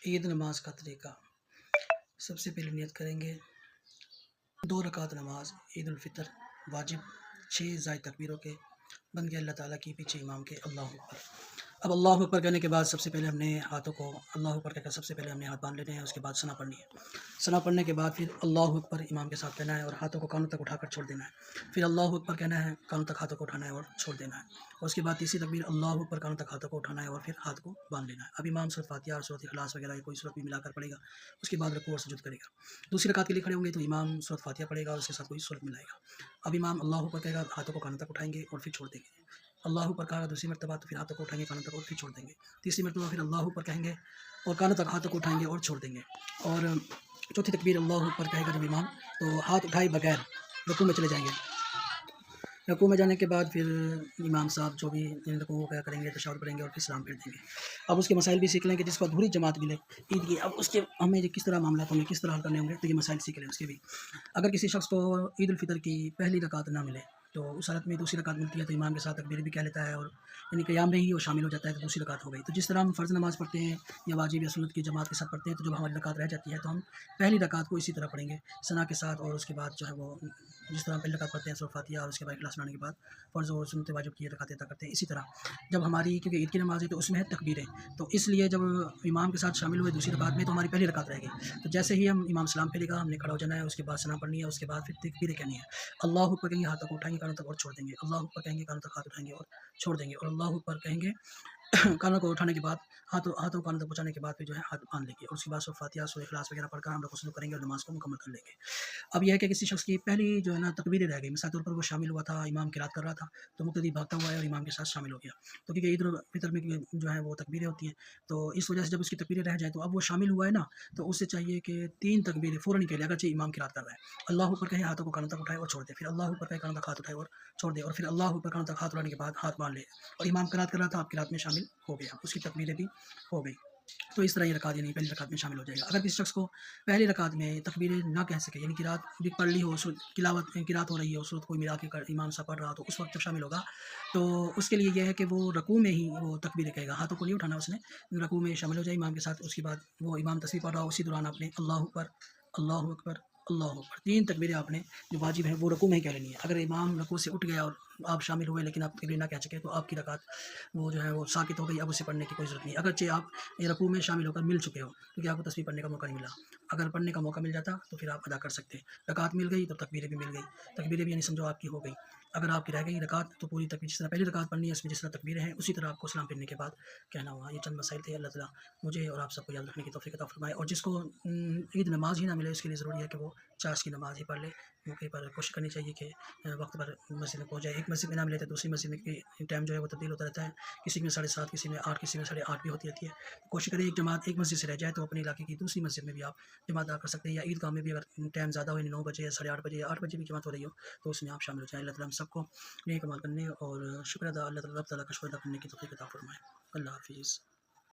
عید نماز کا طریقہ، سب سے پہلے نیت کریں گے 2 رکعت نماز عید الفطر واجب 6 زائد تکبیروں کے، بن گیا اللہ تعالیٰ کی پیچھے امام کے اللہ اکبر۔ اب اللہ اکبر کہنے کے بعد سب سے پہلے ہم نے ہاتھوں کو اللہ اکبر کہہ کر سب سے پہلے ہم نے ہاتھ باندھ لینے ہیں، اس کے بعد ثنا پڑھنی ہے۔ ثنا پڑھنے کے بعد پھر اللہ اکبر امام کے ساتھ کہنا ہے اور ہاتھوں کو کانوں تک اٹھا کر چھوڑ دینا ہے۔ پھر اللہ اکبر کہنا ہے، کانوں تک ہاتھوں کو اٹھانا ہے اور چھوڑ دینا ہے، اور اس کے بعد تیسری تکبیر اللہ اکبر، کانوں تک ہاتھوں کو اٹھانا ہے اور پھر ہاتھ کو باندھ لینا ہے۔ اب امام سورۃ فاتحہ اور سورۃ اخلاص وغیرہ یا کوئی سورت بھی ملا کر پڑھے گا، اس کے بعد رکوع اور سجود کرے گا۔ دوسری رکعت کے لیے کھڑے ہوں گے تو امام سورۃ فاتحہ پڑھے گا اور اس کے ساتھ کوئی سورت ملائے گا۔ اب امام اللہ اکبر کہے گا، ہاتھوں کو کانوں تک اٹھائیں گے اور پھر چھوڑ دیں گے۔ اللہ اوپر کہا دوسری مرتبہ تو پھر ہاتھوں کو اٹھائیں گے کانوں تک اور پھر چھوڑ دیں گے۔ تیسری مرتبہ پھر اللہ اوپر کہیں گے اور کانوں تک ہاتھوں کو اٹھائیں گے اور چھوڑ دیں گے۔ اور چوتھی تکبیر اللہ اوپر کہے گا جب امام، تو ہاتھ اٹھائے بغیر رکوع میں چلے جائیں گے۔ رکوع میں جانے کے بعد پھر امام صاحب جو بھی رکوع کیا کریں گے، تشہد پڑھیں گے اور پھر سلام پھیر دیں گے۔ اب اس کے مسائل بھی سیکھ لیں کہ جس کو ادھوری جماعت ملے عید کی، اب اس کے ہمیں کس طرح معاملات ہوں گے، کس طرح حل کرنے ہوں گے، تو یہ مسائل سیکھ لیں اس کے بھی۔ اگر کسی شخص کو عید الفطر کی پہلی رکعت نہ ملے تو اس حالت میں دوسری رکعت ملتی ہے تو امام کے ساتھ تکبیر بھی کہہ لیتا ہے، اور یعنی قیام میں ہی وہ شامل ہو جاتا ہے تو دوسری رکعت ہو گئی۔ تو جس طرح ہم فرض نماز پڑھتے ہیں یا واجب یا سنت کی جماعت کے ساتھ پڑھتے ہیں، تو جب ہماری رکعت رہ جاتی ہے تو ہم پہلی رکعت کو اسی طرح پڑھیں گے ثنا کے ساتھ، اور اس کے بعد جو ہے وہ جس طرح ہم پہلی رکعت پڑھتے ہیں سورۃ فاتحہ اور اس کے بعد اخلاص پڑھنے کے بعد فرض اور سنت واجب کی رکعتیں ادا کرتے ہیں، اسی طرح جب ہماری کیونکہ عید کی نماز ہے تو اس میں ہے تکبیریں، تو اس لیے جب امام کے ساتھ شامل ہوئے دوسری رکعت میں تو ہماری پہلی رکعت رہ گئی، تو جیسے ہی ہم امام سلام پھیرے گا ہم نے کھڑا ہو جانا ہے، اس کے بعد ثنا پڑھنی ہے، اس کے بعد پھر تکبیریں کہنی ہے۔ اللہ اوپر کہیں گے، ہاتھوں کو اٹھائیں گے کانوں تک اور چھوڑ دیں گے، اللہ اوپر کہیں گے کانوں تک ہاتھ اٹھائیں گے اور چھوڑ دیں گے، اور اللہ اوپر کہیں گے کانوں کو اٹھانے کے بعد ہاتھوں کانوں تک پہنچانے کے بعد پھر جو ہے ہاتھ باندھ لیں گے، اور اس کے بعد سورۃ فاتحہ سورۃ اخلاص وغیرہ پڑھ کر ہم رکوع سجود کریں گے اور نماز کو مکمل کر لیں گے۔ اب یہ ہے کہ کسی شخص کی پہلی جو ہے نا تکبیریں رہ گئی، مثال طور پر وہ شامل ہوا تھا، امام قرات کر رہا تھا تو مقتدی بھاگتا ہوا ہے اور امام کے ساتھ شامل ہو گیا، تو کیونکہ عید الفطر میں جو ہے وہ تکبیریں ہوتی ہیں، تو اس وجہ سے جب اس کی تکبیریں رہ جائیں تو اب وہ شامل ہوا ہے نا، تو اس سے چاہیے کہ 3 تکبیریں فوراً ہی کہہ لے اگرچہ امام قرات کر رہا ہے۔ اللہ اوپر کہیں، ہاتھوں کو کانوں تک اٹھائے اور چھوڑ دے، پھر اللہ اوپر کہیں کانوں تک ہاتھ اٹھائے اور چھوڑ دے، اور پھر اللہ اوپر کانوں تک ہاتھ اٹھانے کے بعد ہاتھ باندھ لے، اور امام قرات کر رہا تھا آپ قرات میں شامل ہو گیا، اس کی تکبیریں بھی ہو گئی، تو اس طرح یہ رکعت یعنی پہلی رکعت میں شامل ہو جائے گا۔ اگر کسی شخص کو پہلی رکعت میں تکبیریں نہ کہہ سکے، یعنی قرات بھی پڑھ لی ہو، قرات ہو رہی ہے، سورت کوئی ملا کے امام صاحب پڑھ رہا تو اس وقت جب شامل ہوگا تو اس کے لیے یہ ہے کہ وہ رکوع میں ہی وہ تکبیریں کہے گا، ہاتھوں کو نہیں اٹھانا اس نے، رکوع میں شامل ہو جائے امام کے ساتھ، اس کے بعد وہ امام تسبیح پڑھ رہا ہو اسی دوران آپ نے اللہ اکبر اللہ اکبر اللہ اکبر 3 تکبیریں آپ نے جو واجب ہیں وہ رکوع میں ہی کہہ لینی ہے۔ اگر امام رکوع سے اٹھ گیا اور آپ شامل ہوئے لیکن آپ تکبیر نہ کہہ سکے تو آپ کی رکعت وہ جو ہے وہ ساقط ہو گئی، اب اسے پڑھنے کی کوئی ضرورت نہیں، اگرچہ آپ یہ رکوع میں شامل ہو کر مل چکے ہو کیونکہ آپ کو تسبیح پڑھنے کا موقع نہیں ملا، اگر پڑھنے کا موقع مل جاتا تو پھر آپ ادا کر سکتے، رکعت مل گئی تو تکبیریں بھی مل گئی، تکبیریں بھی یعنی سمجھو آپ کی ہو گئی۔ اگر آپ کی رہ گئی رکعت تو پوری تکبیر جس طرح پہلی رکعت پڑھنی ہے اس میں جس طرح تکبیریں ہیں اسی طرح آپ کو سلام پھیرنے کے بعد کہنا ہوگا۔ یہ چند مسائل تھے، اللہ تعالیٰ مجھے اور آپ سب کو یاد رکھنے کی توفیق عطا فرمائے، اور جس کو عید نماز ہی نہ ملے اس کے لیے ضروری ہے کہ وہ چاش کی نماز ہی پڑھ لے، موقع پر کوشش کرنی چاہیے کہ وقت پر مسجد میں پہنچ جائے، ایک مسجد میں نہ ملے تو دوسری مسجد میں ٹائم جو ہے وہ تبدیل ہوتا رہتا ہے، کسی میں 7:30 کسی میں 8 کسی میں 8:30 بھی ہوتی رہتی ہے، کوشش کریں ایک جماعت ایک مسجد سے رہ جائے تو اپنے علاقے کی دوسری مسجد میں بھی آپ جماعت ادا کر سکتے ہیں، یا عید گاہ میں بھی اگر ٹائم زیادہ ہو یعنی 9 بجے یا 8:30 بجے یا 8 بجے بھی جماعت ہو رہی ہو تو اس میں آپ شامل ہو جائیں۔ اللہ تعالیٰ ہم سب کو نیک عمل کرنے اور شکر ادا اللہ تعالیٰ کا شکر ادا کرنے کی توفیق عطا فرمائے۔ اللہ حافظ۔